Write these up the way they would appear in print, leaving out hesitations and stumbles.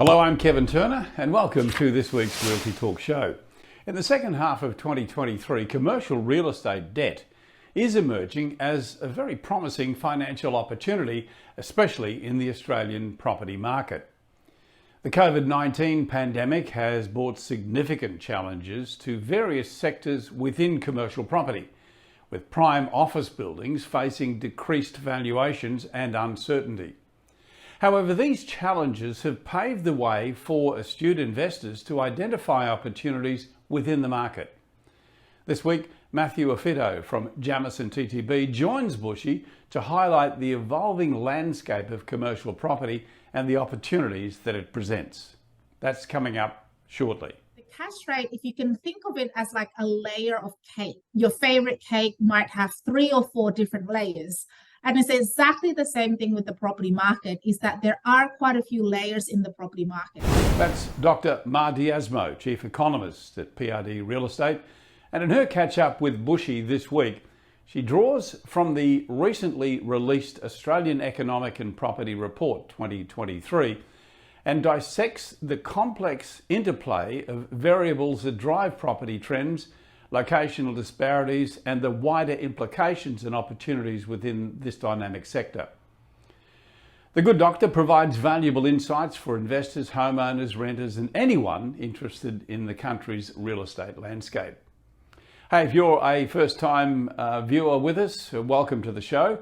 Hello, I'm Kevin Turner and welcome to this week's Realty Talk show. In the second half of 2023, commercial real estate debt is emerging as a very promising financial opportunity, especially in the Australian property market. The COVID-19 pandemic has brought significant challenges to various sectors within commercial property, with prime office buildings facing decreased valuations and uncertainty. However, these challenges have paved the way for astute investors to identify opportunities within the market. This week, Matthew Afflito from Jameson TTB joins Bushy to highlight the evolving landscape of commercial property and the opportunities that it presents. That's coming up shortly. The cash rate, if you can think of it as like a layer of cake, your favorite cake might have 3 or 4 different layers. And it's exactly the same thing with the property market, is that there are quite a few layers in the property market. That's Dr Mardiasmo, Chief Economist at PRD Real Estate. And in her catch-up with Bushy this week, she draws from the recently released Australian Economic and Property Report 2023 and dissects the complex interplay of variables that drive property trends, locational disparities, and the wider implications and opportunities within this dynamic sector. The good doctor provides valuable insights for investors, homeowners, renters, and anyone interested in the country's real estate landscape. Hey, if you're a first-time viewer with us, welcome to the show.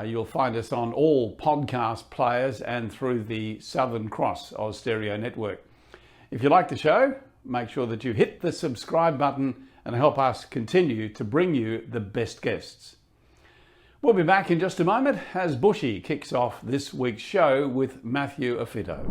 You'll find us on all podcast players and through the Southern Cross Oz Stereo network. If you like the show, make sure that you hit the subscribe button and help us continue to bring you the best guests. We'll be back in just a moment as Bushy kicks off this week's show with Matthew Afflito.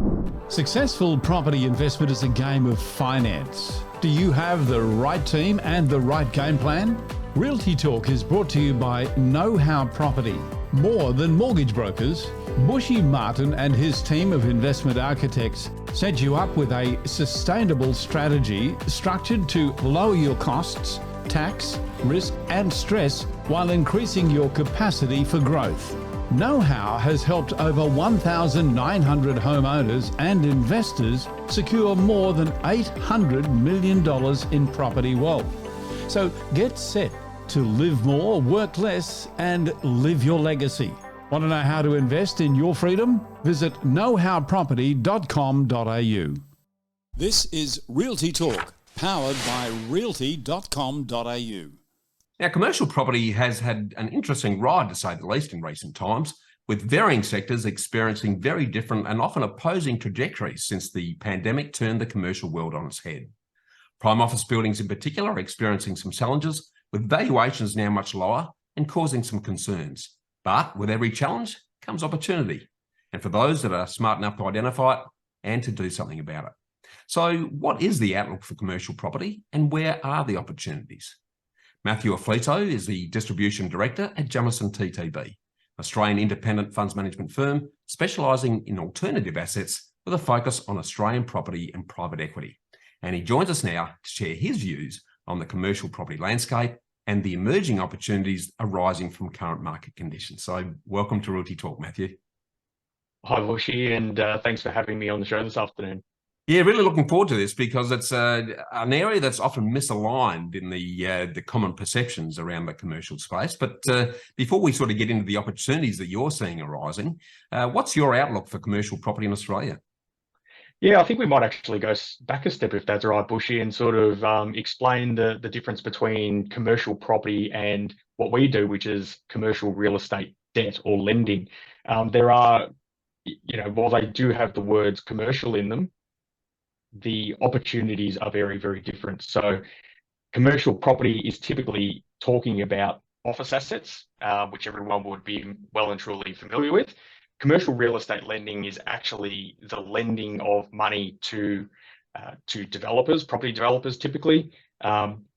Successful property investment is a game of finance. Do you have the right team and the right game plan? Realty Talk is brought to you by Know How Property. More than mortgage brokers, Bushy Martin and his team of investment architects set you up with a sustainable strategy structured to lower your costs, tax, risk and stress while increasing your capacity for growth. Know How has helped over 1,900 homeowners and investors secure more than $800 million in property wealth. So get set to live more, work less, and live your legacy. Want to know how to invest in your freedom? Visit knowhowproperty.com.au. This is Realty Talk, powered by realty.com.au. Now, commercial property has had an interesting ride, to say the least, in recent times, with varying sectors experiencing very different and often opposing trajectories since the pandemic turned the commercial world on its head. Prime office buildings in particular are experiencing some challenges, with valuations now much lower and causing some concerns. But with every challenge comes opportunity. And for those that are smart enough to identify it and to do something about it. So what is the outlook for commercial property and where are the opportunities? Matthew Afflito is the Distribution Director at Jameson TTB, Australian independent funds management firm specialising in alternative assets with a focus on Australian property and private equity. And he joins us now to share his views on the commercial property landscape and the emerging opportunities arising from current market conditions. So welcome to Realty Talk, Matthew. Hi, Bushy, and thanks for having me on the show this afternoon. Yeah, really looking forward to this because it's an area that's often misaligned in the common perceptions around the commercial space. But before we sort of get into the opportunities that you're seeing arising, what's your outlook for commercial property in Australia? Yeah, I think we might actually go back a step, if that's all right, Bushy, and sort of explain the difference between commercial property and what we do, which is commercial real estate debt or lending. There are, while they do have the words commercial in them, the opportunities are very, very different. So commercial property is typically talking about office assets, which everyone would be well and truly familiar with. Commercial real estate lending is actually the lending of money to developers, property developers typically,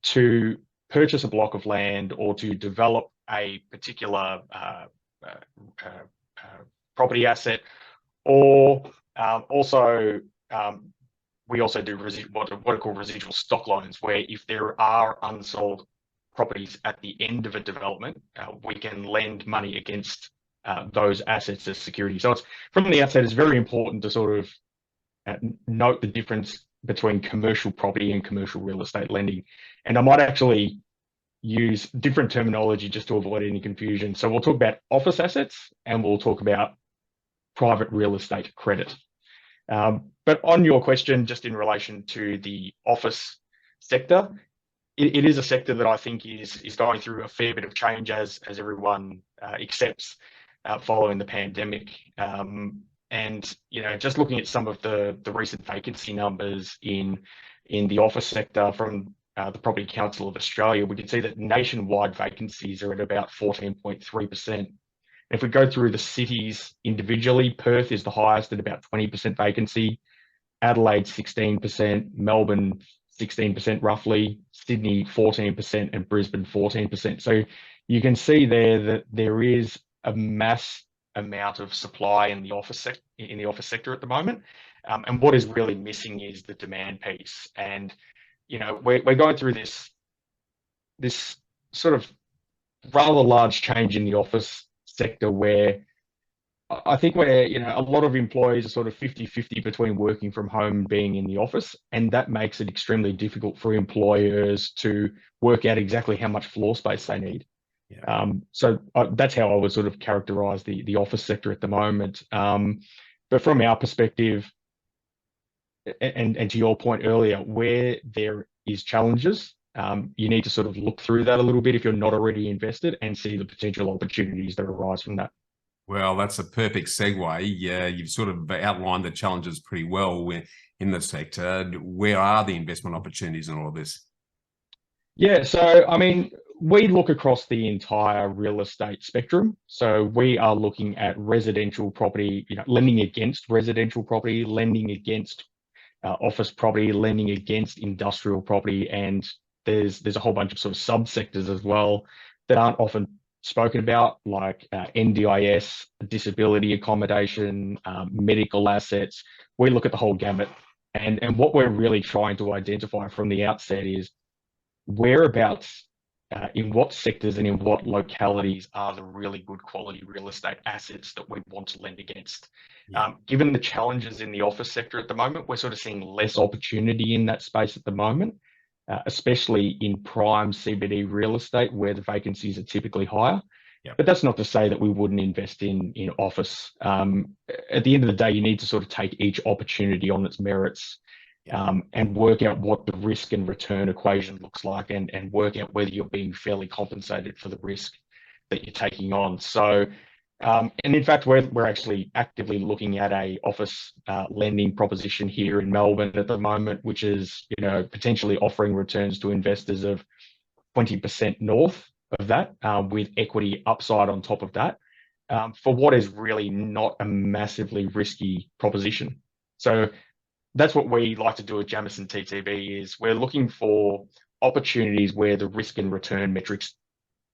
to purchase a block of land or to develop a particular property asset, or we also do what are called residual stock loans, where if there are unsold properties at the end of a development, we can lend money against those assets as security. So it's, from the outset, it's very important to sort of note the difference between commercial property and commercial real estate lending. And I might actually use different terminology just to avoid any confusion. So we'll talk about office assets and we'll talk about private real estate credit. But on your question, just in relation to the office sector, it is a sector that I think is going through a fair bit of change as everyone accepts following the pandemic. And just looking at some of the recent vacancy numbers in the office sector from the Property Council of Australia, we can see that nationwide vacancies are at about 14.3%. If we go through the cities individually, Perth is the highest at about 20% vacancy, Adelaide 16%, Melbourne 16% roughly, Sydney 14%, and Brisbane 14%. So you can see there that there is a mass amount of supply in the office sector at the moment. And what is really missing is the demand piece. And we're going through this sort of rather large change in the office sector where I think a lot of employees are sort of 50-50 between working from home and being in the office, and that makes it extremely difficult for employers to work out exactly how much floor space they need. Yeah. So that's how I would sort of characterize the office sector at the moment. But from our perspective, and to your point earlier, where there is challenges, you need to sort of look through that a little bit if you're not already invested and see the potential opportunities that arise from that. Well, that's a perfect segue. Yeah, you've sort of outlined the challenges pretty well in the sector. Where are the investment opportunities in all of this? Yeah, so I mean, we look across the entire real estate spectrum. So we are looking at residential property, lending against residential property, lending against office property, lending against industrial property, and there's a whole bunch of sort of subsectors as well that aren't often spoken about, like NDIS, disability accommodation, medical assets. We look at the whole gamut, and what we're really trying to identify from the outset is whereabouts, in what sectors and in what localities are the really good quality real estate assets that we want to lend against. Yeah. Given the challenges in the office sector at the moment, we're sort of seeing less opportunity in that space at the moment. Especially in prime CBD real estate where the vacancies are typically higher. Yep. But that's not to say that we wouldn't invest in office. At the end of the day, you need to sort of take each opportunity on its merits, and work out what the risk and return equation looks like, and work out whether you're being fairly compensated for the risk that you're taking on. So, and in fact, we're actually actively looking at a office lending proposition here in Melbourne at the moment, which is potentially offering returns to investors of 20% north of that, with equity upside on top of that, for what is really not a massively risky proposition. So that's what we like to do at Jameson TTB, is we're looking for opportunities where the risk and return metrics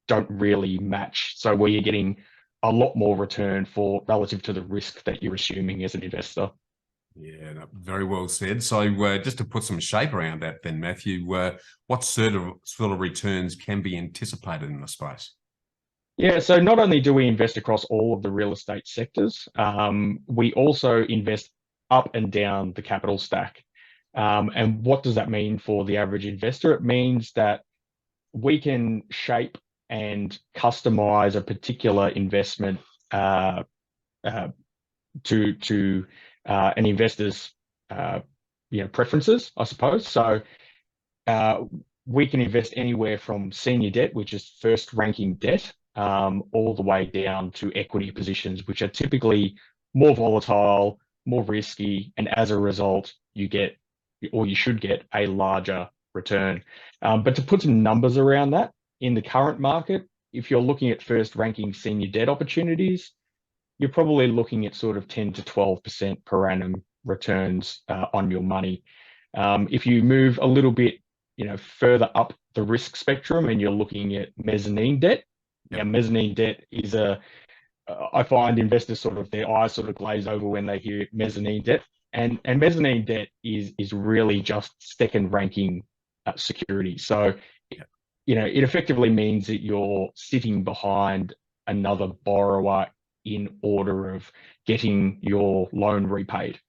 don't really match. So where you're getting a lot more return for relative to the risk that you're assuming as an investor. Yeah, very well said. So just to put some shape around that then, Matthew, what sort of returns can be anticipated in the space? Yeah, so not only do we invest across all of the real estate sectors, we also invest up and down the capital stack. And what does that mean for the average investor? It means that we can shape and customize a particular investment to an investor's preferences, I suppose. So we can invest anywhere from senior debt, which is first ranking debt, all the way down to equity positions, which are typically more volatile, more risky, and as a result, you get, or you should get, a larger return. But to put some numbers around that, in the current market, if you're looking at first ranking senior debt opportunities, you're probably looking at sort of 10 to 12% per annum returns on your money. If you move a little bit, further up the risk spectrum and you're looking at mezzanine debt, mezzanine debt is I find investors their eyes sort of glaze over when they hear mezzanine debt, and mezzanine debt is really just second ranking security. So, it effectively means that you're sitting behind another borrower in order of getting your loan repaid.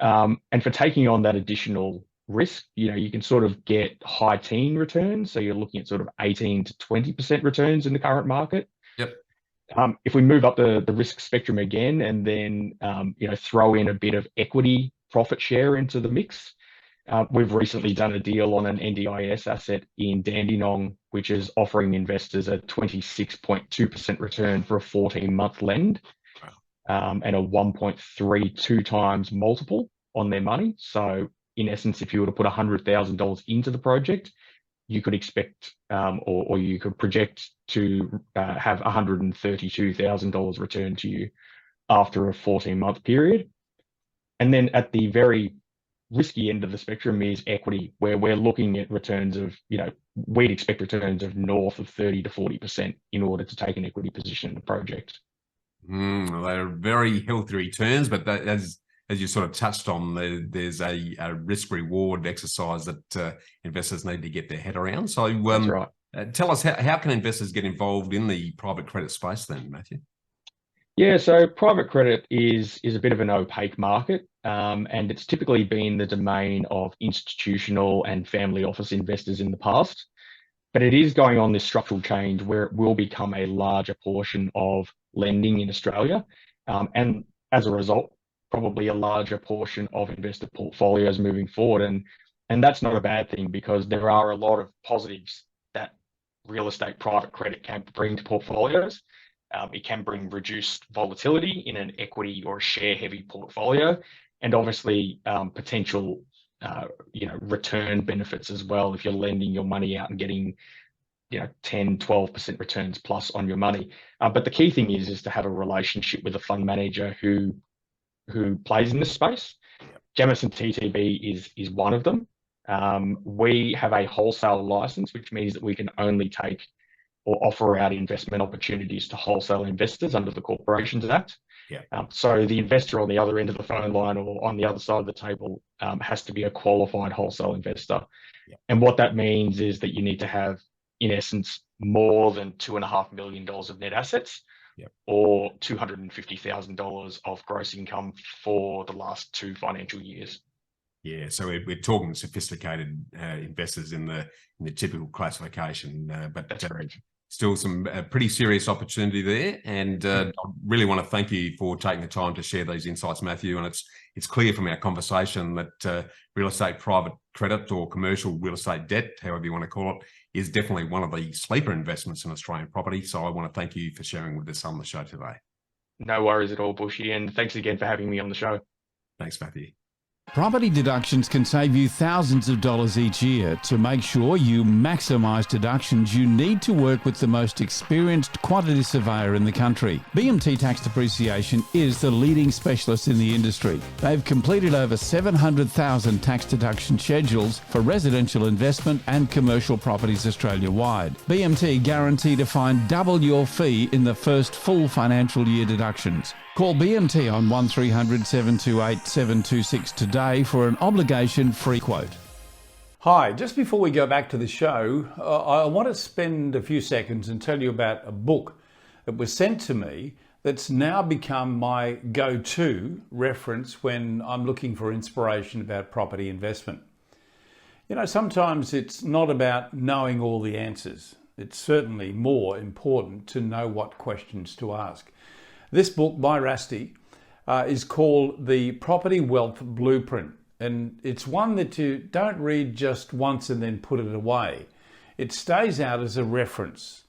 And for taking on that additional risk, you can sort of get high teen returns. So you're looking at sort of 18 to 20% returns in the current market. Yep. If we move up the risk spectrum again and then throw in a bit of equity profit share into the mix, we've recently done a deal on an NDIS asset in Dandenong, which is offering investors a 26.2% return for a 14-month lend, and a 1.32 times multiple on their money. So in essence, if you were to put $100,000 into the project, you could expect or you could project to have $132,000 returned to you after a 14-month period. And then at the very risky end of the spectrum is equity, where we're looking at returns of, we'd expect returns of north of 30 to 40% in order to take an equity position in the project. They're very healthy returns, but as you sort of touched on, there's a risk-reward exercise that investors need to get their head around. So That's right. Tell us, how can investors get involved in the private credit space then, Matthew? Yeah, so private credit is a bit of an opaque market, and it's typically been the domain of institutional and family office investors in the past. But it is going on this structural change where it will become a larger portion of lending in Australia, and as a result, probably a larger portion of investor portfolios moving forward. And that's not a bad thing, because there are a lot of positives that real estate private credit can bring to portfolios. It can bring reduced volatility in an equity or share-heavy portfolio, and obviously potential, return benefits as well if you're lending your money out and getting, 10, 12% returns plus on your money. But the key thing is to have a relationship with a fund manager who plays in this space. Jameson TTB is one of them. We have a wholesale license, which means that we can only take or offer out investment opportunities to wholesale investors under the Corporations Act. Yeah. So the investor on the other end of the phone line or on the other side of the table has to be a qualified wholesale investor. Yeah. And what that means is that you need to have, in essence, more than $2.5 million of net assets, or $250,000 of gross income for the last 2 financial years. Yeah, so we're talking sophisticated investors in the typical classification, but That's correct. Still some pretty serious opportunity there. And I really want to thank you for taking the time to share these insights, Matthew. And it's clear from our conversation that real estate private credit or commercial real estate debt, however you want to call it, is definitely one of the sleeper investments in Australian property. So I want to thank you for sharing with us on the show today. No worries at all, Bushy. And thanks again for having me on the show. Thanks, Matthew. Property deductions can save you thousands of dollars each year. To make sure you maximise deductions, you need to work with the most experienced quantity surveyor in the country. BMT Tax Depreciation is the leading specialist in the industry. They've completed over 700,000 tax deduction schedules for residential investment and commercial properties Australia-wide. BMT guarantee to find double your fee in the first full financial year deductions. Call BMT on 1300 728 726 today for an obligation-free quote. Hi, just before we go back to the show, I want to spend a few seconds and tell you about a book that was sent to me that's now become my go-to reference when I'm looking for inspiration about property investment. Sometimes it's not about knowing all the answers. It's certainly more important to know what questions to ask. This book by Rusty is called The Property Wealth Blueprint, and it's one that you don't read just once and then put it away. It stays out as a reference.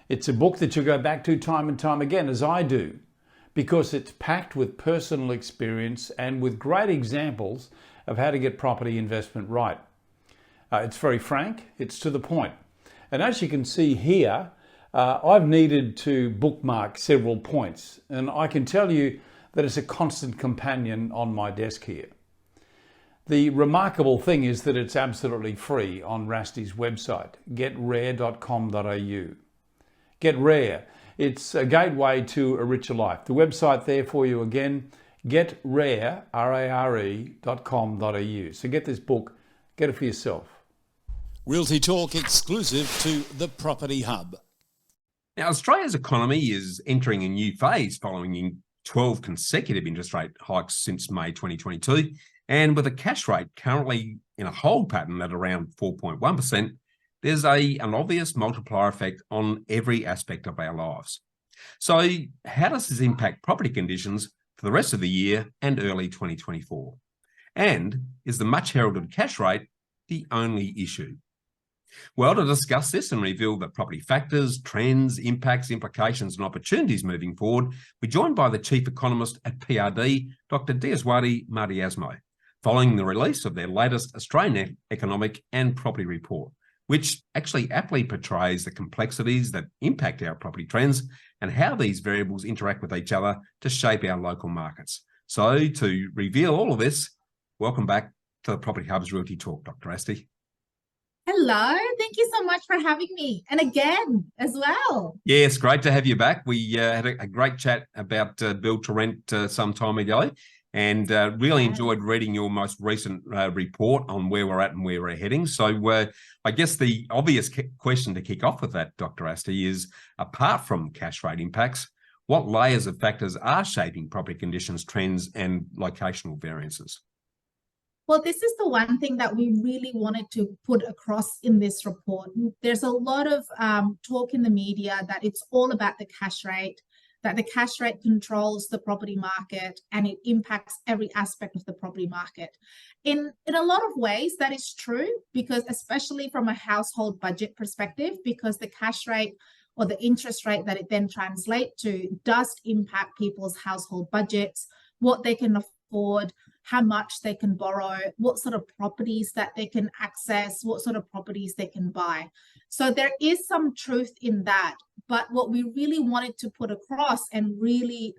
It's a book that you go back to time and time again, as I do, because it's packed with personal experience and with great examples of how to get property investment right. It's very frank, it's to the point. And as you can see here, I've needed to bookmark several points, and I can tell you that it's a constant companion on my desk here. The remarkable thing is that it's absolutely free on Rusty's website, getrare.com.au. Get Rare. It's a gateway to a richer life. The website there for you again, getrare, rare.com.au. So get this book, get it for yourself. Realty Talk exclusive to the Property Hub. Now, Australia's economy is entering a new phase following 12 consecutive interest rate hikes since May 2022, and with a cash rate currently in a hold pattern at around 4.1%, there's an obvious multiplier effect on every aspect of our lives. So how does this impact property conditions for the rest of the year and early 2024? And is the much heralded cash rate the only issue? Well, to discuss this and reveal the property factors, trends, impacts, implications and opportunities moving forward, we're joined by the Chief Economist at PRD, Dr Mardiasmo, following the release of their latest Australian Economic and Property Report, which actually aptly portrays the complexities that impact our property trends and how these variables interact with each other to shape our local markets. So to reveal all of this, welcome back to the Property Hub's Realty Talk, Dr. Asti. Hello, thank you so much for having me. And again, as well. Yeah, it's great to have you back. We had a great chat about build to rent some time ago, and really enjoyed reading your most recent report on where we're at and where we're heading. So I guess the obvious question to kick off with that, Dr. Asti, is apart from cash rate impacts, what layers of factors are shaping property conditions, trends and locational variances? Well, this is the one thing that we really wanted to put across in this report. There's a lot of talk in the media that it's all about the cash rate, that the cash rate controls the property market and it impacts every aspect of the property market. In a lot of ways, that is true, because especially from a household budget perspective, because the cash rate or the interest rate that it then translates to does impact people's household budgets, what they can afford, how much they can borrow, what sort of properties that they can access, what sort of properties they can buy. So there is some truth in that. But what we really wanted to put across and really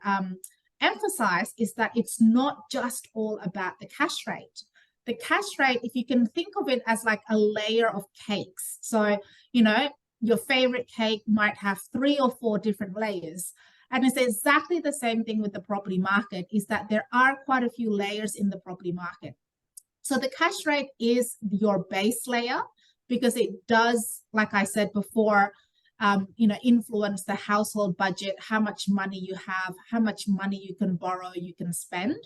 emphasize is that it's not just all about the cash rate. The cash rate, if you can think of it as like a layer of cakes. So, you know, your favorite cake might have 3 or 4 different layers. And it's exactly the same thing with the property market, is that there are quite a few layers in the property market. So the cash rate is your base layer, because it does, like I said before, influence the household budget, how much money you have, how much money you can borrow, you can spend.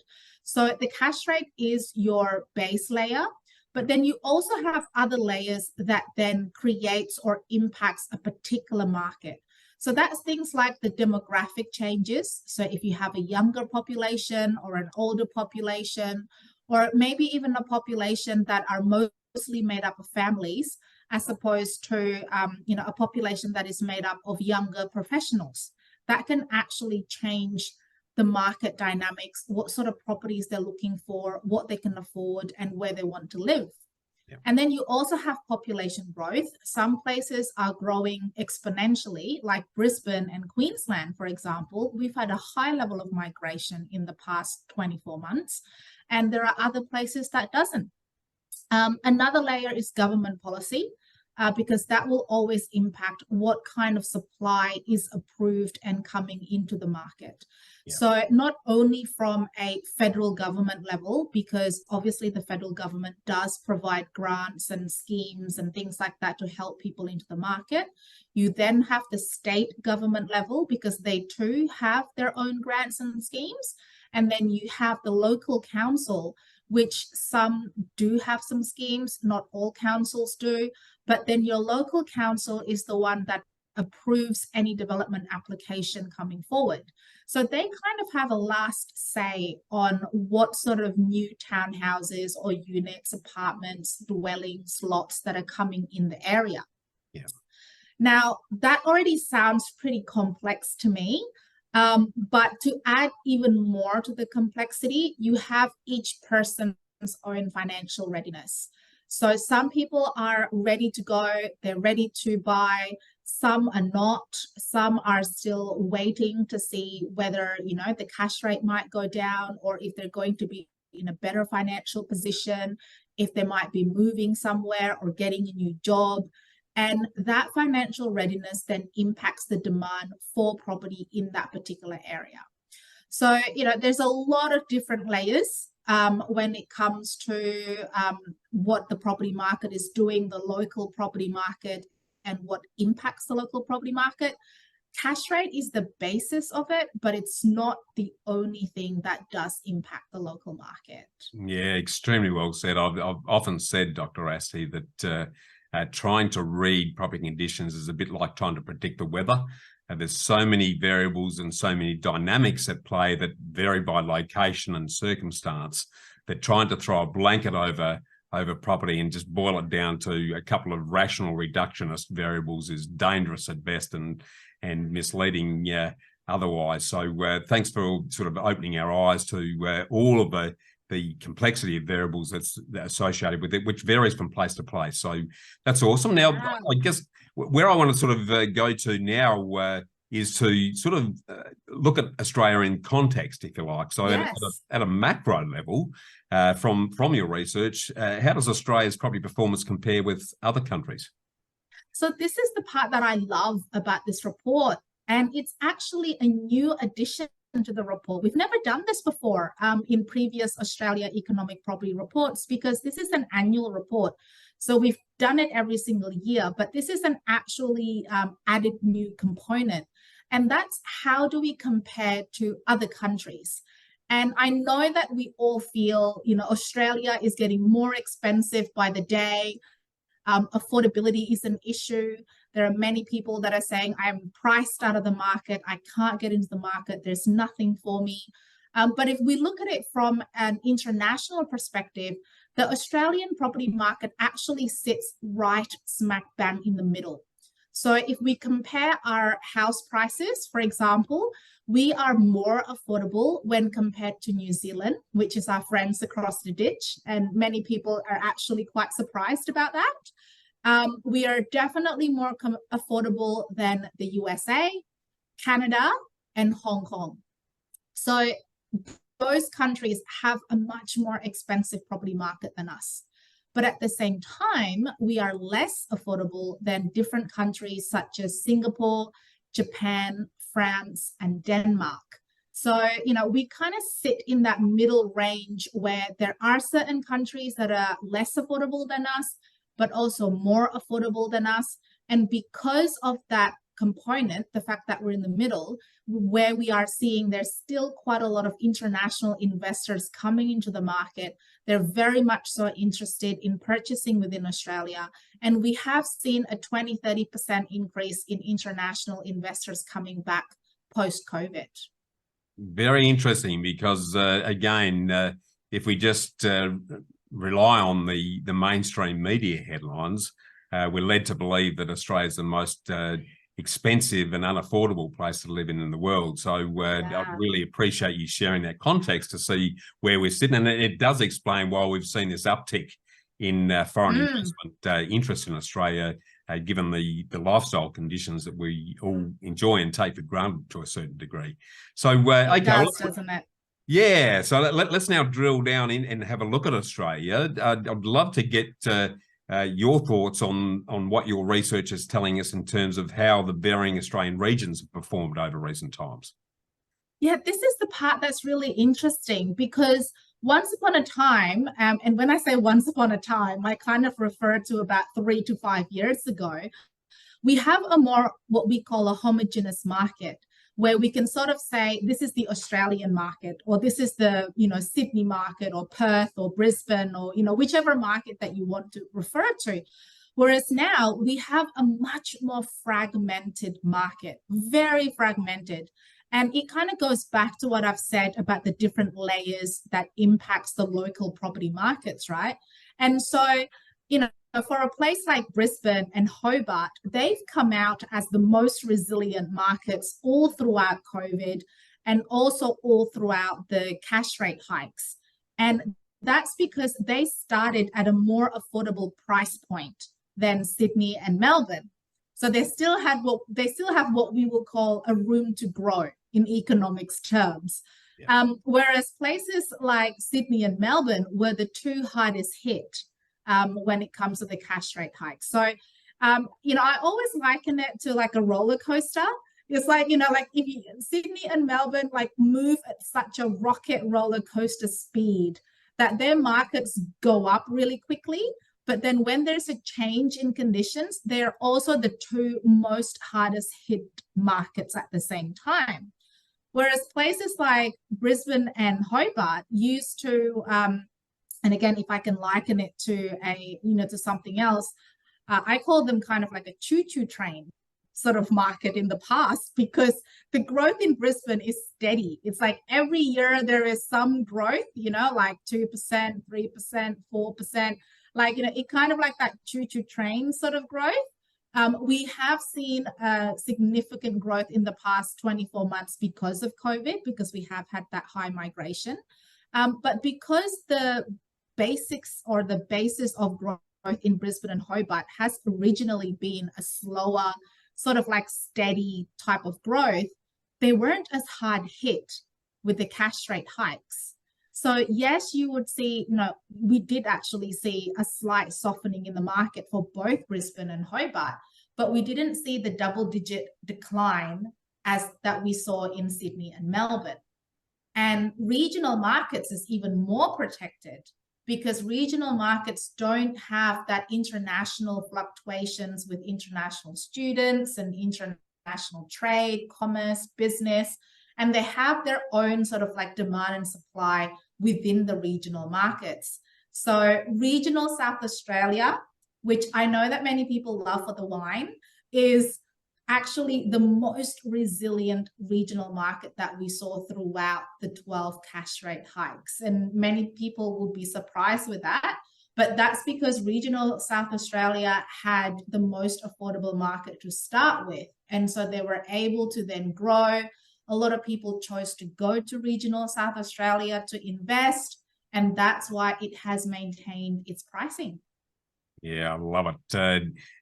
So the cash rate is your base layer. But then you also have other layers that then creates or impacts a particular market. So that's things like the demographic changes. So if you have a younger population or an older population, or maybe even a population that are mostly made up of families, as opposed to a population that is made up of younger professionals, that can actually change the market dynamics, what sort of properties they're looking for, what they can afford, and where they want to live. And then you also have population growth. Some places are growing exponentially, like Brisbane and Queensland, for example. We've had a high level of migration in the past 24 months, and there are other places that doesn't. Another layer is government policy, because that will always impact what kind of supply is approved and coming into the market. So not only from a federal government level, because obviously the federal government does provide grants and schemes and things like that to help people into the market. You then have the state government level, because they too have their own grants and schemes. And then you have the local council, which some do have some schemes, not all councils do. But then your local council is the one that approves any development application coming forward. So they kind of have a last say on what sort of new townhouses or units, apartments, dwellings, lots that are coming in the area. Now, that already sounds pretty complex to me. But to add even more to the complexity, you have each person's own financial readiness. So some people are ready to go, they're ready to buy, some are not, some are still waiting to see whether, the cash rate might go down, or if they're going to be in a better financial position, if they might be moving somewhere or getting a new job. And that financial readiness then impacts the demand for property in that particular area. So, there's a lot of different layers when it comes to what the property market is doing, the local property market, and what impacts the local property market. cash rate is the basis of it, but it's not the only thing that does impact the local market. Yeah, extremely well said. I've often said, Dr. Asti, that trying to read property conditions is a bit like trying to predict the weather. There's so many variables and so many dynamics at play that vary by location and circumstance, that trying to throw a blanket over property and just boil it down to a couple of rational reductionist variables is dangerous at best and misleading otherwise. So thanks for sort of opening our eyes to all of the complexity of variables that's associated with it, which varies from place to place. So that's awesome. Now, I guess where I want to sort of go to now is to sort of look at Australia in context, if you like. So yes. at a macro level, from your research, how does Australia's property performance compare with other countries? So this is the part that I love about this report, and it's actually a new addition to the report. We've never done this before in previous Australia economic property reports, because this is an annual report. So we've done it every single year, but this is an actually added new component. And that's how do we compare to other countries? And I know that we all feel, Australia is getting more expensive by the day. Affordability is an issue. There are many people that are saying, I'm priced out of the market. I can't get into the market. There's nothing for me. But if we look at it from an international perspective, the Australian property market actually sits right smack bang in the middle. So if we compare our house prices, for example, we are more affordable when compared to New Zealand, which is our friends across the ditch. And many people are actually quite surprised about that. We are definitely more affordable than the USA, Canada, and Hong Kong. So those countries have a much more expensive property market than us. But at the same time, we are less affordable than different countries such as Singapore, Japan, France, and Denmark. So, we kind of sit in that middle range where there are certain countries that are less affordable than us, but also more affordable than us. And because of that component, the fact that we're in the middle, where we are seeing there's still quite a lot of international investors coming into the market. They're very much so interested in purchasing within Australia. And we have seen a 20-30% increase in international investors coming back post-COVID. Very interesting, because again, if we just rely on the mainstream media headlines, we're led to believe that Australia is the most expensive and unaffordable place to live in the world. So I really appreciate you sharing that context to see where we're sitting. And it does explain why we've seen this uptick in foreign investment interest in Australia, given the lifestyle conditions that we all enjoy and take for granted to a certain degree. So, okay, doesn't it? Yeah, so let's now drill down in and have a look at Australia. I'd love to get your thoughts on what your research is telling us in terms of how the varying Australian regions have performed over recent times. Yeah, this is the part that's really interesting, because once upon a time, and when I say once upon a time, I kind of refer to about 3 to 5 years ago, we have a more what we call a homogeneous market, where we can sort of say this is the Australian market, or this is the Sydney market, or Perth, or Brisbane, or whichever market that you want to refer to. Whereas now we have a much more fragmented market, very fragmented. And it kind of goes back to what I've said about the different layers that impacts the local property markets, right? And so, for a place like Brisbane and Hobart, they've come out as the most resilient markets all throughout COVID, and also all throughout the cash rate hikes. And that's because they started at a more affordable price point than Sydney and Melbourne. So they still have what we will call a room to grow in economics terms. Yeah. Whereas places like Sydney and Melbourne were the two hardest hit when it comes to the cash rate hike. So, I always liken it to like a roller coaster. It's like, if Sydney and Melbourne move at such a rocket roller coaster speed that their markets go up really quickly, But then when there's a change in conditions, they're also the two most hardest hit markets at the same time. Whereas places like Brisbane and Hobart used to, and again, if I can liken it to to something else, I call them kind of like a choo-choo train sort of market in the past, because the growth in Brisbane is steady. It's like every year there is some growth, like 2%, 3%, 4%, like, it kind of like that choo-choo train sort of growth. We have seen significant growth in the past 24 months because of COVID, because we have had that high migration. But because the basics or the basis of growth in Brisbane and Hobart has originally been a slower, sort of like steady type of growth, they weren't as hard hit with the cash rate hikes. So yes, you would see, we did actually see a slight softening in the market for both Brisbane and Hobart, but we didn't see the double-digit decline as that we saw in Sydney and Melbourne. And regional markets is even more protected, because regional markets don't have that international fluctuations with international students and international trade, commerce, business, and they have their own sort of like demand and supply within the regional markets. So regional South Australia, which I know that many people love for the wine, is actually the most resilient regional market that we saw throughout the 12 cash rate hikes. And many people will be surprised with that, but that's because regional South Australia had the most affordable market to start with. And so they were able to then grow. A lot of people chose to go to regional South Australia to invest, and that's why it has maintained its pricing. Yeah, I love it.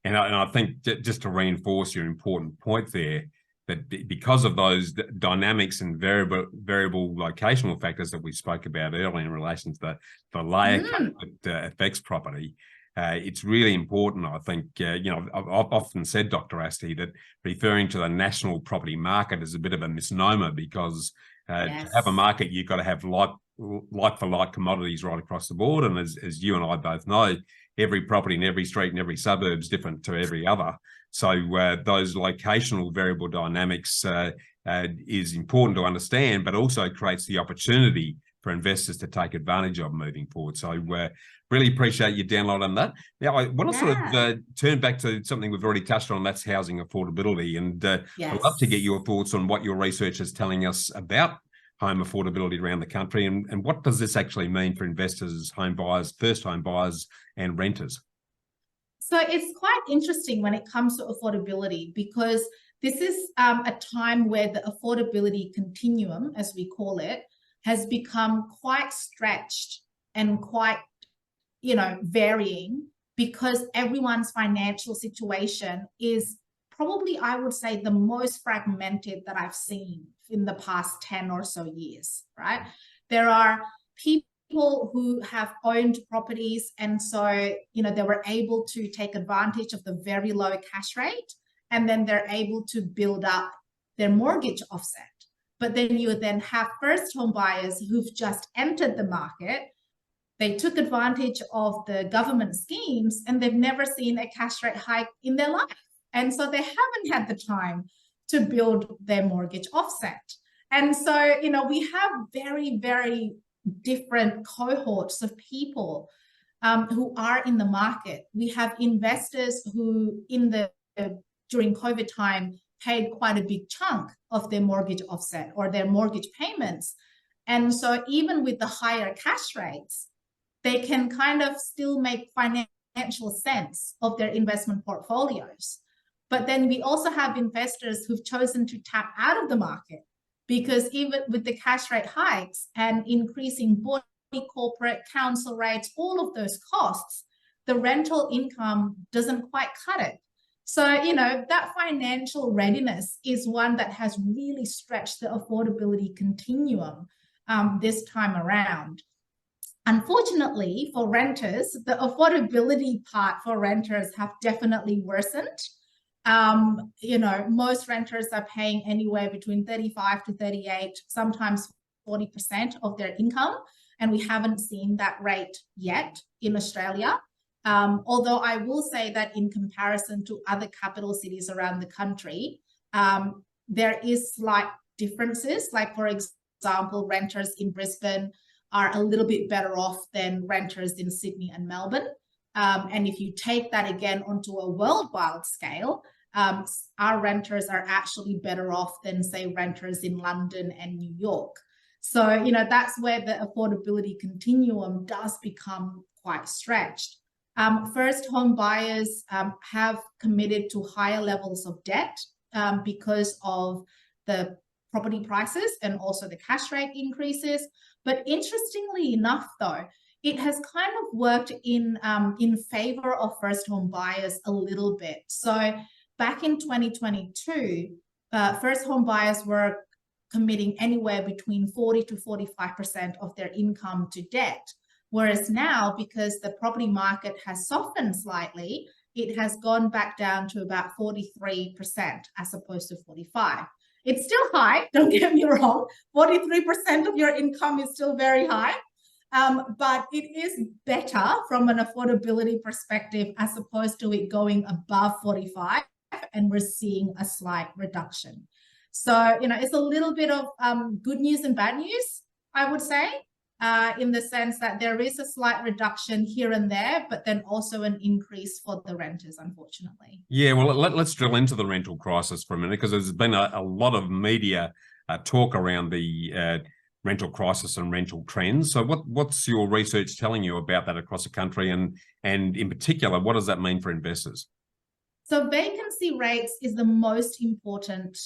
And I think just to reinforce your important point there, that because of those dynamics and variable locational factors that we spoke about earlier in relation to the layer cake that affects property, it's really important, I think. I've often said, Dr. Asti, that referring to the national property market is a bit of a misnomer, because to have a market, you've got to have like-for-like commodities right across the board. And as you and I both know, every property in every street and every suburb is different to every other. So those locational variable dynamics is important to understand, but also creates the opportunity for investors to take advantage of moving forward. So really appreciate your download on that. Now, I want to sort of turn back to something we've already touched on, that's housing affordability. And I'd love to get your thoughts on what your research is telling us about home affordability around the country, and what does this actually mean for investors, home buyers, first home buyers, and renters? So it's quite interesting when it comes to affordability, because this is a time where the affordability continuum, as we call it, has become quite stretched and quite, varying, because everyone's financial situation is probably, I would say, the most fragmented that I've seen in the past 10 or so years, right? There are people who have owned properties, and so, they were able to take advantage of the very low cash rate, and then they're able to build up their mortgage offset. But then you then have first home buyers who've just entered the market. They took advantage of the government schemes, and they've never seen a cash rate hike in their life. And so they haven't had the time to build their mortgage offset. And so, we have very, very different cohorts of people who are in the market. We have investors who during COVID time paid quite a big chunk of their mortgage offset or their mortgage payments. And so even with the higher cash rates, they can kind of still make financial sense of their investment portfolios. But then we also have investors who've chosen to tap out of the market, because even with the cash rate hikes and increasing body corporate council rates, all of those costs, the rental income doesn't quite cut it. So, that financial readiness is one that has really stretched the affordability continuum this time around. Unfortunately, for renters, the affordability part for renters have definitely worsened. Most renters are paying anywhere between 35 to 38, sometimes 40% of their income. And we haven't seen that rate yet in Australia. Although I will say that in comparison to other capital cities around the country, there is slight differences. Like, for example, renters in Brisbane are a little bit better off than renters in Sydney and Melbourne. And if you take that again onto a worldwide scale, our renters are actually better off than, say, renters in London and New York. So, that's where the affordability continuum does become quite stretched. First home buyers have committed to higher levels of debt because of the property prices and also the cash rate increases. But interestingly enough, though, it has kind of worked in favor of first home buyers a little bit. So back in 2022, first home buyers were committing anywhere between 40 to 45% of their income to debt. Whereas now, because the property market has softened slightly, it has gone back down to about 43% as opposed to 45%. It's still high, don't get me wrong. 43% of your income is still very high, but it is better from an affordability perspective as opposed to it going above 45%, and we're seeing a slight reduction. So, it's a little bit of good news and bad news, I would say. In the sense that there is a slight reduction here and there, but then also an increase for the renters, unfortunately. Yeah, well, let's drill into the rental crisis for a minute, because there's been a lot of media talk around the rental crisis and rental trends. So what's your research telling you about that across the country? And in particular, what does that mean for investors? So vacancy rates is the most important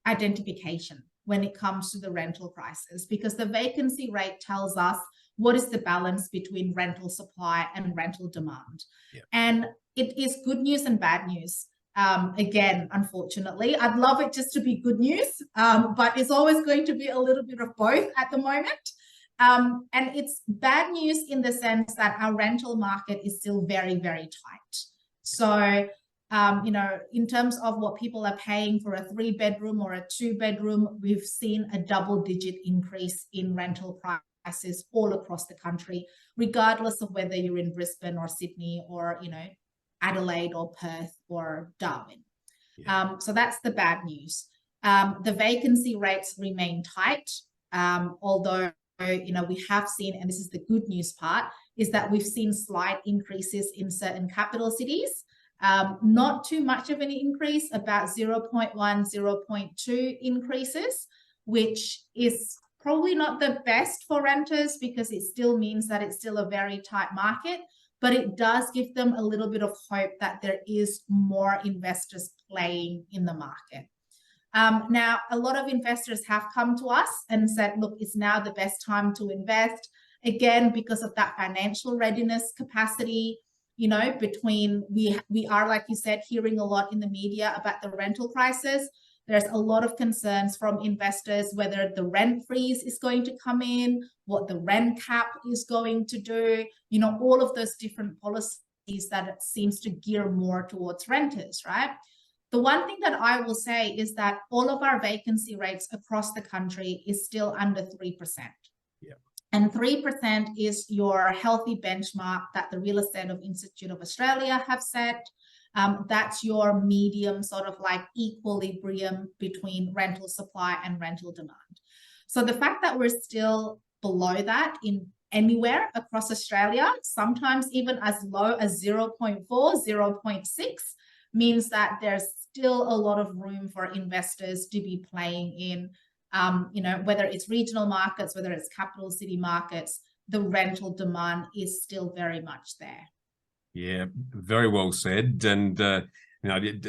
identification when it comes to the rental crisis, because the vacancy rate tells us what is the balance between rental supply and rental demand. Yeah. And it is good news and bad news. Again, unfortunately, I'd love it just to be good news, but it's always going to be a little bit of both at the moment. And it's bad news in the sense that our rental market is still very, very tight. So in terms of what people are paying for a 3-bedroom or a 2-bedroom, we've seen a double-digit increase in rental prices all across the country, regardless of whether you're in Brisbane or Sydney or, Adelaide or Perth or Darwin. Yeah. So that's the bad news. The vacancy rates remain tight, although, we have seen, and this is the good news part, is that we've seen slight increases in certain capital cities. Not too much of an increase, about 0.1, 0.2 increases, which is probably not the best for renters because it still means that it's still a very tight market, but it does give them a little bit of hope that there is more investors playing in the market. Now, a lot of investors have come to us and said, look, it's now the best time to invest, again, because of that financial readiness capacity. Between we are, like you said, hearing a lot in the media about the rental crisis. There's a lot of concerns from investors whether the rent freeze is going to come in, what the rent cap is going to do, all of those different policies that it seems to gear more towards renters, right? The one thing that I will say is that all of our vacancy rates across the country is still under 3%. Yeah. And 3% is your healthy benchmark that the Real Estate Institute of Australia have set. That's your medium sort of like equilibrium between rental supply and rental demand. So the fact that we're still below that in anywhere across Australia, sometimes even as low as 0.4, 0.6, means that there's still a lot of room for investors to be playing in. Whether it's regional markets, whether it's capital city markets, the rental demand is still very much there. Yeah, very well said. And,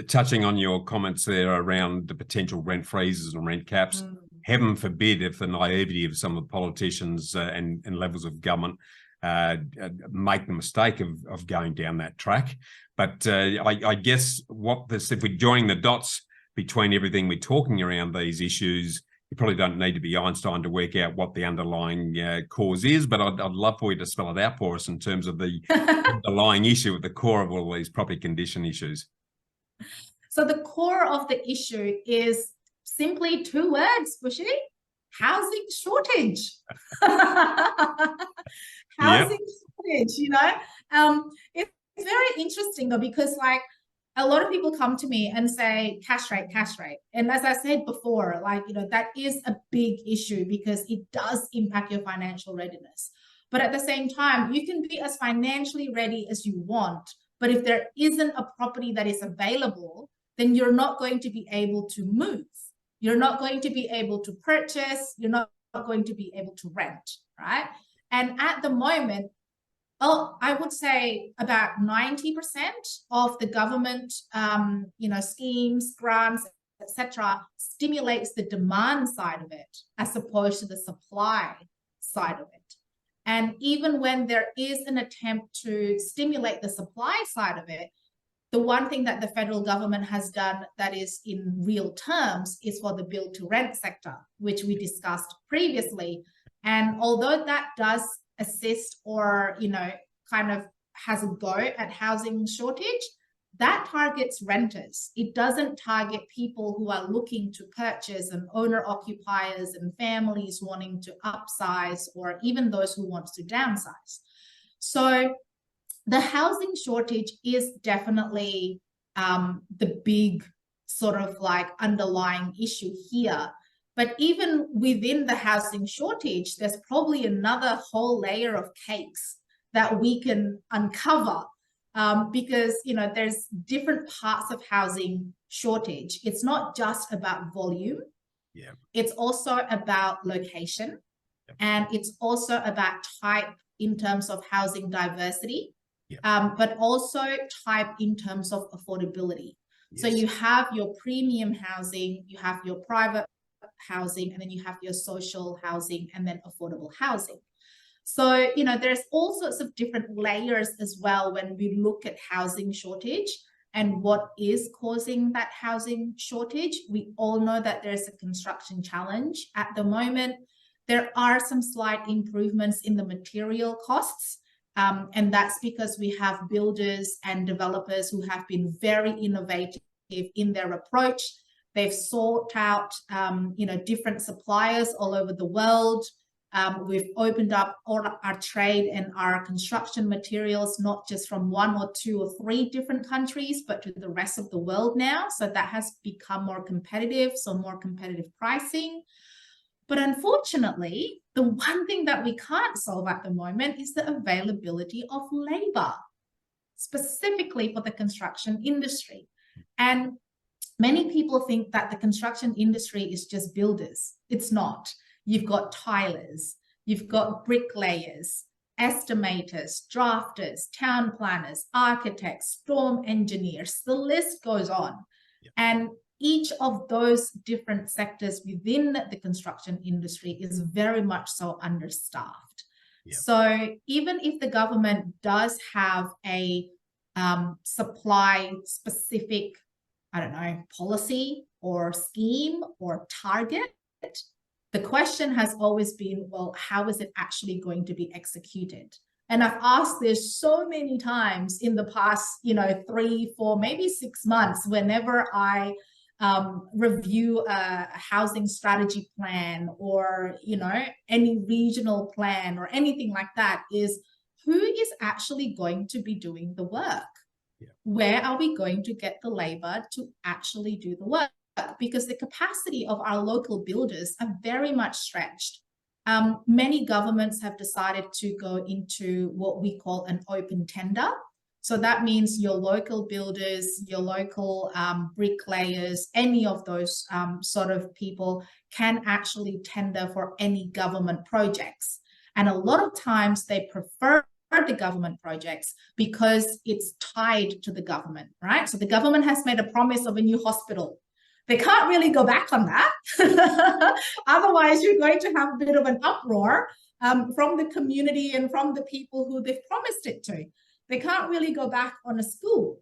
touching on your comments there around the potential rent freezes and rent caps, heaven forbid if the naivety of some of the politicians and levels of government make the mistake of going down that track. But I guess if we're joining the dots between everything we're talking around these issues, you probably don't need to be Einstein to work out what the underlying cause is, but I'd love for you to spell it out for us in terms of the underlying issue at the core of all these property condition issues. So the core of the issue is simply 2 words, Bushy: housing shortage. Housing shortage, very interesting though, because like a lot of people come to me and say cash rate. And as I said before, like, you know, that is a big issue because it does impact your financial readiness. But at the same time, you can be as financially ready as you want. But if there isn't a property that is available, then you're not going to be able to move. You're not going to be able to purchase. You're not going to be able to rent, right? And at the moment, I would say about 90% of the government, you know, schemes, grants, etc., stimulates the demand side of it as opposed to the supply side of it. And even when there is an attempt to stimulate the supply side of it, the one thing that the federal government has done that is in real terms is for the build to rent sector, which we discussed previously. And although that does assist or, you know, kind of has a go at housing shortage, that targets renters. It doesn't target people who are looking to purchase and owner occupiers and families wanting to upsize or even those who want to downsize. So the housing shortage is definitely the big sort of like underlying issue here. But even within the housing shortage, there's probably another whole layer of cakes that we can uncover because, you know, there's different parts of housing shortage. It's not just about volume. Yeah. It's also about location. Yep. And it's also about type in terms of housing diversity, yep. But also type in terms of affordability. Yes. So you have your premium housing, you have your private housing, and then you have your social housing and then affordable housing. So, you know, there's all sorts of different layers as well when we look at housing shortage and what is causing that housing shortage. We all know that there's a construction challenge at the moment. There are some slight improvements in the material costs. And that's because we have builders and developers who have been very innovative in their approach. They've sought out, you know, different suppliers all over the world. We've opened up all our trade and our construction materials, not just from 1 or 2 or 3 different countries, but to the rest of the world now. So that has become more competitive, so more competitive pricing. But unfortunately, the one thing that we can't solve at the moment is the availability of labor, specifically for the construction industry. And many people think that the construction industry is just builders. It's not. You've got tilers, you've got bricklayers, estimators, drafters, town planners, architects, storm engineers, the list goes on. Yep. And each of those different sectors within the construction industry is very much so understaffed. Yep. So even if the government does have a supply specific, I don't know, policy or scheme or target, the question has always been, well, how is it actually going to be executed? And I've asked this so many times in the past, you know, 3, 4, maybe 6 months, whenever I review a housing strategy plan or, you know, any regional plan or anything like that, is who is actually going to be doing the work? Yeah. Where are we going to get the labor to actually do the work? Because the capacity of our local builders are very much stretched. Many governments have decided to go into what we call an open tender. So that means your local builders, your local bricklayers, any of those sort of people can actually tender for any government projects. And a lot of times they prefer the government projects because it's tied to the government, right? So the government has made a promise of a new hospital. They can't really go back on that. Otherwise, you're going to have a bit of an uproar from the community and from the people who they've promised it to. They can't really go back on a school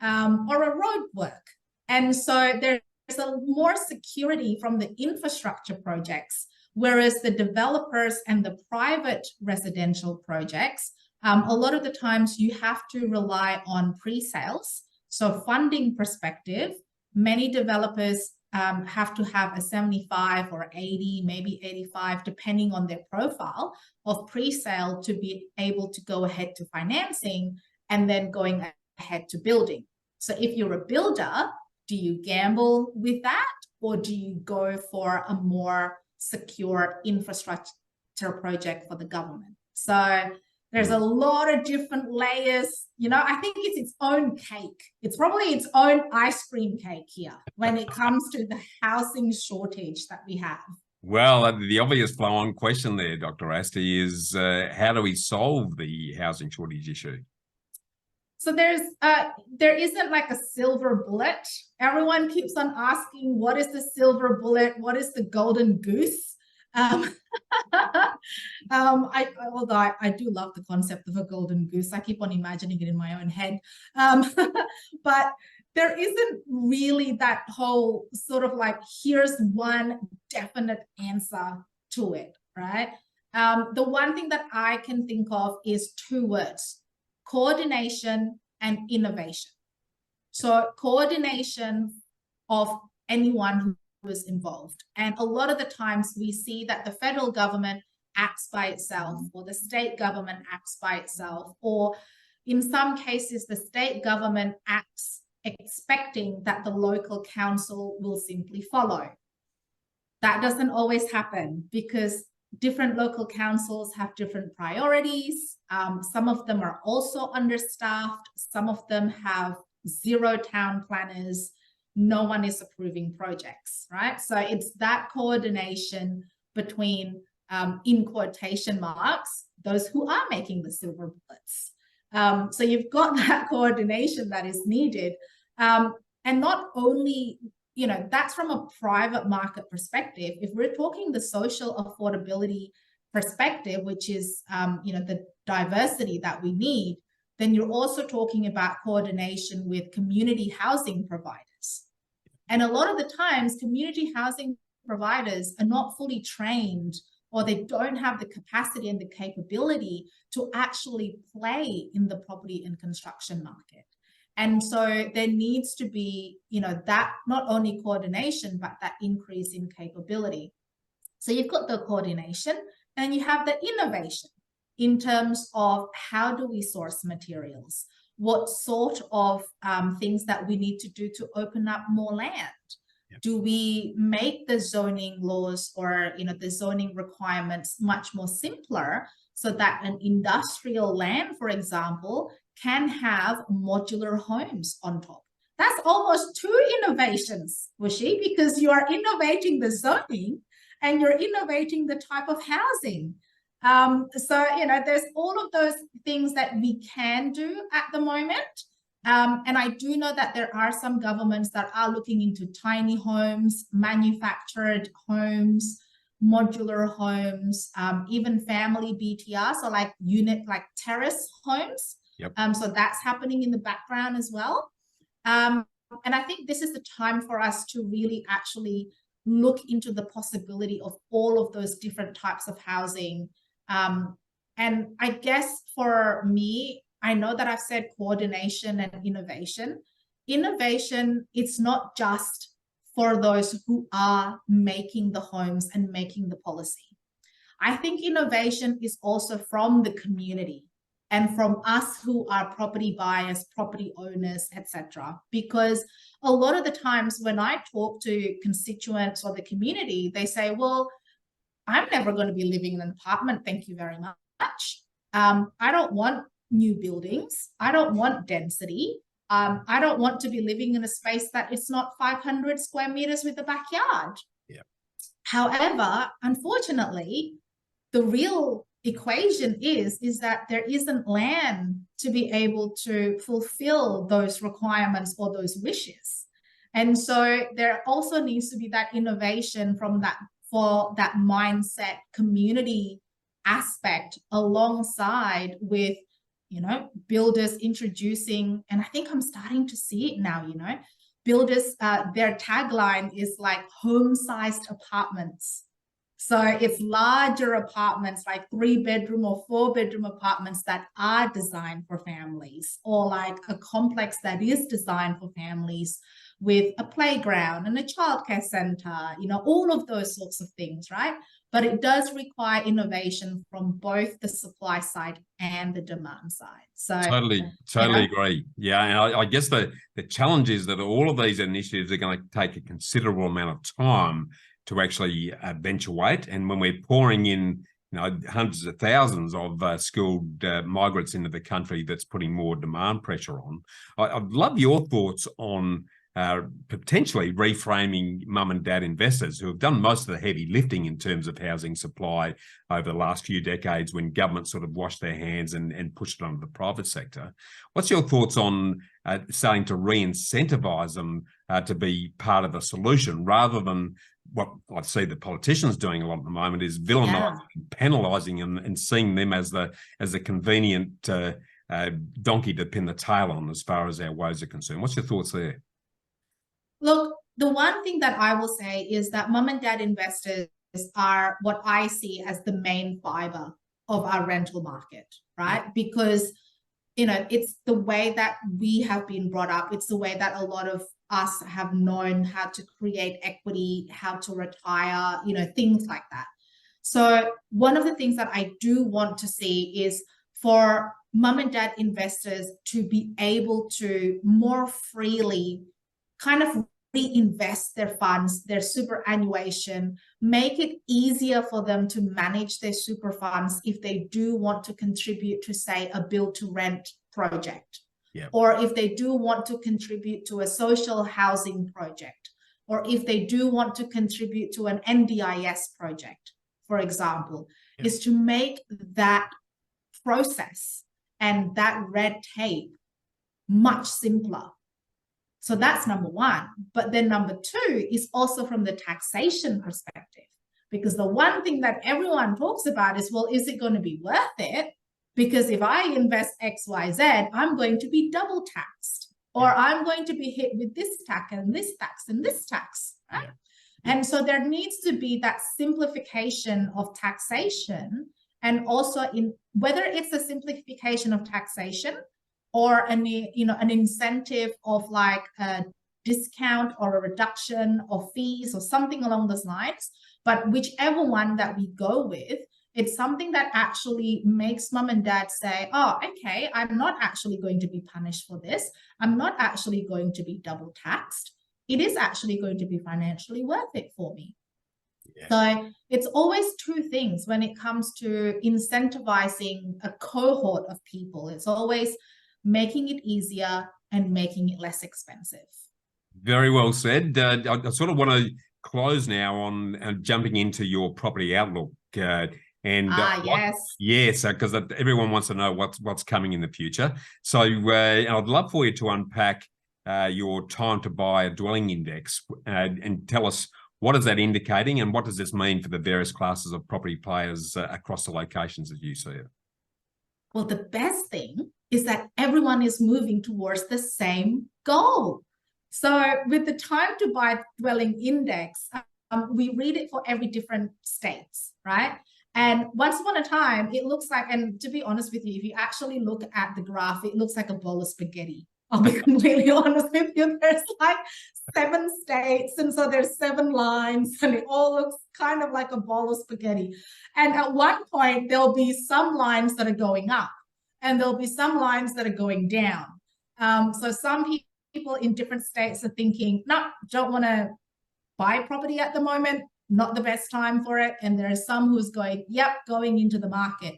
or a road work. And so there's a more security from the infrastructure projects, whereas the developers and the private residential projects, a lot of the times you have to rely on pre-sales. So funding perspective, many developers have to have a 75 or 80, maybe 85, depending on their profile of pre-sale to be able to go ahead to financing. and then going ahead to building. So if you're a builder, do you gamble with that, or do you go for a more secure infrastructure project for the government? So there's a lot of different layers. You know, I think it's its own cake. It's probably its own ice cream cake here when it comes to the housing shortage that we have. Well, the obvious flow-on question there, Dr. Asti, is how do we solve the housing shortage issue? So there isn't like a silver bullet. Everyone keeps on asking, what is the silver bullet? What is the golden goose? Although I do love the concept of a golden goose. I keep on imagining it in my own head. But there isn't really that whole sort of like, here's one definite answer to it, right? The one thing that I can think of is two words: coordination and innovation. So coordination of anyone who is involved. And a lot of the times we see that the federal government acts by itself, or the state government acts by itself, or in some cases, the state government acts expecting that the local council will simply follow. That doesn't always happen because different local councils have different priorities. Some of them are also understaffed. Some of them have 0 town planners. No one is approving projects, right? So it's that coordination between, in quotation marks, those who are making the silver bullets. So you've got that coordination that is needed. And not only, you know, that's from a private market perspective. If we're talking the social affordability perspective, which is, you know, the diversity that we need, then you're also talking about coordination with community housing providers. And a lot of the times, community housing providers are not fully trained, or they don't have the capacity and the capability to actually play in the property and construction market. And so there needs to be, you know, that not only coordination, but that increase in capability. So you've got the coordination, and you have the innovation in terms of how do we source materials? What sort of things that we need to do to open up more land? Yep. Do we make the zoning laws, or, you know, the zoning requirements much more simpler, so that an industrial land, for example, can have modular homes on top? That's almost 2 innovations, Bushy, because you are innovating the zoning and you're innovating the type of housing. So, you know, there's all of those things that we can do at the moment. And I do know that there are some governments that are looking into tiny homes, manufactured homes, modular homes, even family BTR, so like terrace homes. Yep. So that's happening in the background as well. And I think this is the time for us to really actually look into the possibility of all of those different types of housing. And I guess for me, I know that I've said coordination and innovation. Innovation, it's not just for those who are making the homes and making the policy. I think innovation is also from the community and from us who are property buyers, property owners, etc. Because a lot of the times when I talk to constituents or the community, they say, well, I'm never going to be living in an apartment, thank you very much. I don't want new buildings. I don't want density. I don't want to be living in a space that it's not 500 square meters with a backyard. Yeah. However, unfortunately, the real equation is that there isn't land to be able to fulfill those requirements or those wishes. And so there also needs to be that innovation from that, for that mindset community aspect, alongside with, you know, builders introducing, and I think I'm starting to see it now, you know, builders, their tagline is like home-sized apartments. So it's larger apartments, like 3-bedroom or 4-bedroom apartments that are designed for families, or like a complex that is designed for families with a playground and a childcare center, all of those sorts of things, right? But it does require innovation from both the supply side and the demand side. So totally agree. Yeah, and I guess the challenge is that all of these initiatives are going to take a considerable amount of time to actually eventuate. And when we're pouring in, hundreds of thousands of skilled migrants into the country, that's putting more demand pressure on. I'd love your thoughts on potentially reframing mum and dad investors who have done most of the heavy lifting in terms of housing supply over the last few decades, when government sort of washed their hands and pushed it onto the private sector. What's your thoughts on starting to re-incentivize them to be part of the solution, rather than what I see the politicians doing a lot at the moment is villainising, penalising and seeing them as the convenient donkey to pin the tail on as far as our woes are concerned? What's your thoughts there? Look, the one thing that I will say is that mum and dad investors are what I see as the main fiber of our rental market, right? Because, it's the way that we have been brought up. It's the way that a lot of us have known how to create equity, how to retire, things like that. So one of the things that I do want to see is for mum and dad investors to be able to more freely kind of reinvest their funds, their superannuation, make it easier for them to manage their super funds if they do want to contribute to, say, a build to rent project, or if they do want to contribute to a social housing project, or if they do want to contribute to an NDIS project, for example, is to make that process and that red tape much simpler. So that's number one. But then number two is also from the taxation perspective, because the one thing that everyone talks about is, well, is it going to be worth it? Because if I invest X, Y, Z, I'm going to be double taxed, or I'm going to be hit with this tax and this tax and this tax. Right? And so there needs to be that simplification of taxation, and also in whether it's a simplification of taxation or an incentive of like a discount or a reduction of fees or something along those lines. But whichever one that we go with, it's something that actually makes mum and dad say, oh, okay, I'm not actually going to be punished for this. I'm not actually going to be double taxed. It is actually going to be financially worth it for me. So it's always two things when it comes to incentivizing a cohort of people. It's always making it easier and making it less expensive. Very well said. I sort of want to close now on jumping into your property outlook. Yes, because everyone wants to know what's coming in the future. So I'd love for you to unpack your time to buy a dwelling index and tell us, what is that indicating, and what does this mean for the various classes of property players across the locations as you see it? Well, the best thing is that everyone is moving towards the same goal. So with the time to buy dwelling index, we read it for every different states, right? And once upon a time, it looks like, and to be honest with you, if you actually look at the graph, it looks like a bowl of spaghetti. I'll be completely honest with you. There's like 7 states, and so there's 7 lines, and it all looks kind of like a bowl of spaghetti. And at one point, there'll be some lines that are going up, and there'll be some lines that are going down. So some people in different states are thinking, no, don't want to buy property at the moment, not the best time for it. And there are some who's going, yep, going into the market.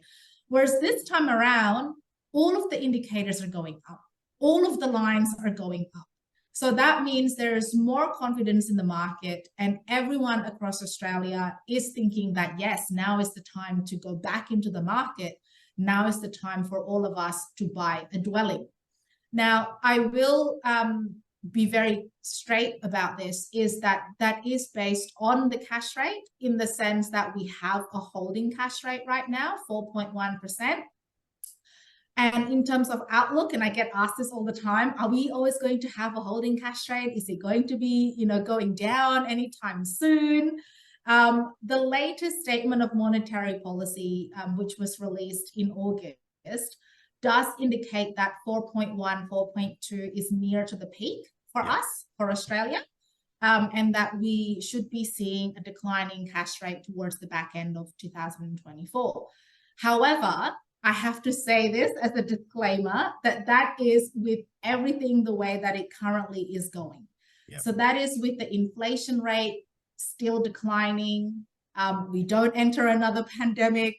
Whereas this time around, all of the indicators are going up. All of the lines are going up. So that means there's more confidence in the market, and everyone across Australia is thinking that, yes, now is the time to go back into the market. Now is the time for all of us to buy a dwelling. Now, I will be very straight about this, is that is based on the cash rate, in the sense that we have a holding cash rate right now, 4.1%. And in terms of outlook, and I get asked this all the time, are we always going to have a holding cash rate? Is it going to be, going down anytime soon? The latest statement of monetary policy, which was released in August, does indicate that 4.1, 4.2 is near to the peak for us, for Australia, and that we should be seeing a declining cash rate towards the back end of 2024. However, I have to say this as a disclaimer, that is with everything the way that it currently is going. Yep. So that is with the inflation rate still declining. We don't enter another pandemic.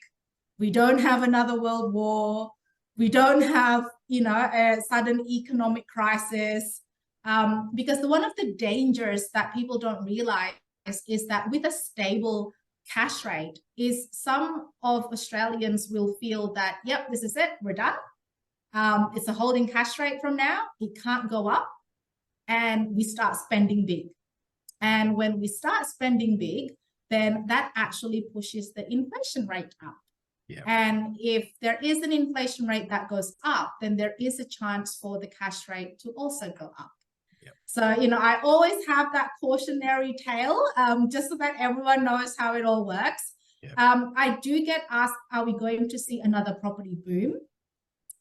We don't have another world war. We don't have, a sudden economic crisis. Because one of the dangers that people don't realize is that with a stable cash rate is some of Australians will feel that, yep, this is it, we're done. It's a holding cash rate from now. It can't go up. And we start spending big. And when we start spending big, then that actually pushes the inflation rate up. Yeah. And if there is an inflation rate that goes up, then there is a chance for the cash rate to also go up. Yep. So, I always have that cautionary tale, just so that everyone knows how it all works. Yep. I do get asked, are we going to see another property boom?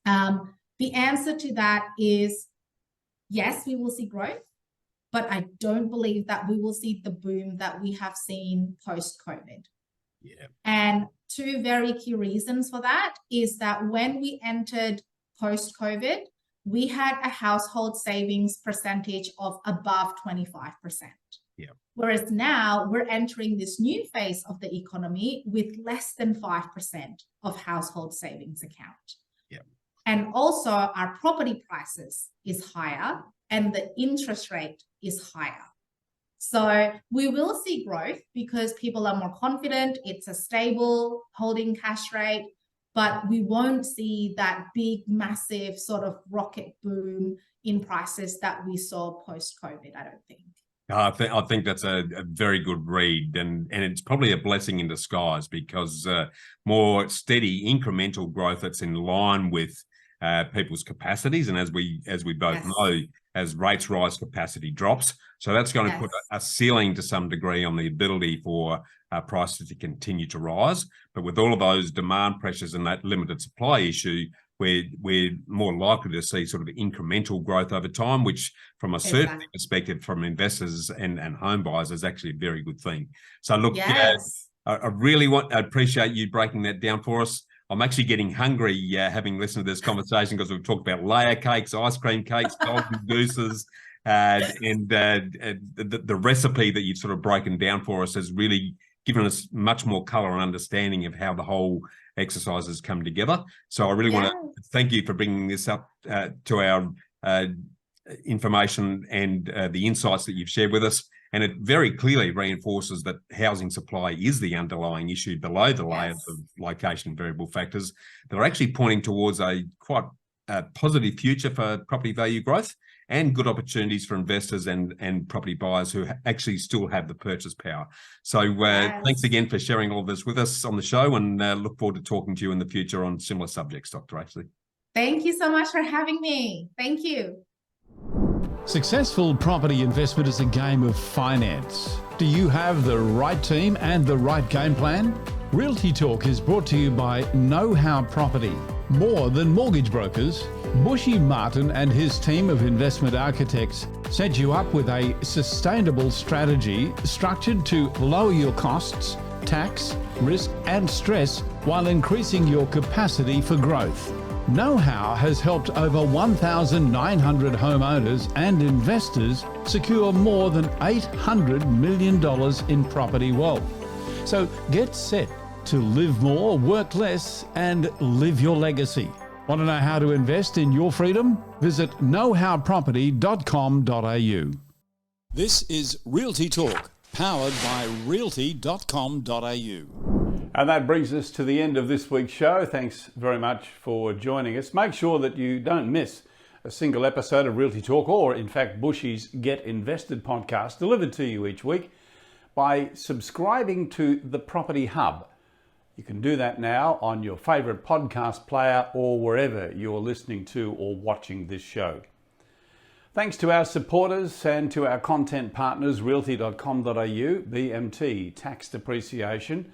The answer to that is yes, we will see growth, but I don't believe that we will see the boom that we have seen post-COVID. Yeah. And two very key reasons for that is that when we entered post-COVID, we had a household savings percentage of above 25%. Yeah. Whereas now we're entering this new phase of the economy with less than 5% of household savings account. Yeah. And also our property prices is higher and the interest rate is higher. So we will see growth because people are more confident. It's a stable holding cash rate, but we won't see that big, massive sort of rocket boom in prices that we saw post-COVID, I don't think. I think that's a very good read, and it's probably a blessing in disguise because more steady incremental growth that's in line with people's capacities, and as we both know, as rates rise, capacity drops. So that's going to put a ceiling to some degree on the ability for prices to continue to rise. But with all of those demand pressures and that limited supply issue, we're more likely to see sort of incremental growth over time, which from a certainty perspective from investors and home buyers is actually a very good thing. So look, I really appreciate you breaking that down for us. I'm actually getting hungry having listened to this conversation because we've talked about layer cakes, ice cream cakes, golden gooses, and the recipe that you've sort of broken down for us has really given us much more colour and understanding of how the whole exercise has come together. So I really want to thank you for bringing this up to our information and the insights that you've shared with us. And it very clearly reinforces that housing supply is the underlying issue below the layers of location and variable factors that are actually pointing towards a quite positive future for property value growth and good opportunities for investors and property buyers who actually still have the purchase power. So thanks again for sharing all of this with us on the show, and look forward to talking to you in the future on similar subjects, Dr. Ashley. Thank you so much for having me. Thank you. Successful property investment is a game of finance. Do you have the right team and the right game plan? Realty Talk is brought to you by Know How Property. More than mortgage brokers, Bushy Martin and his team of investment architects set you up with a sustainable strategy structured to lower your costs, tax, risk and stress while increasing your capacity for growth. Know How has helped over 1,900 homeowners and investors secure more than $800 million in property wealth. So get set to live more, work less, and live your legacy. Want to know how to invest in your freedom? Visit knowhowproperty.com.au. This is Realty Talk, powered by realty.com.au. And that brings us to the end of this week's show. Thanks very much for joining us. Make sure that you don't miss a single episode of Realty Talk, or in fact Bushy's Get Invested podcast, delivered to you each week by subscribing to the Property Hub. You can do that now on your favourite podcast player or wherever you're listening to or watching this show. Thanks to our supporters and to our content partners, realty.com.au, BMT, Tax Depreciation,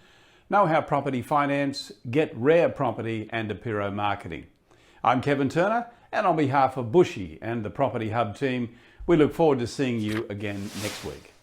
Know How Property Finance, Get Rare Property and Apiro Marketing. I'm Kevin Turner, and on behalf of Bushy and the Property Hub team, we look forward to seeing you again next week.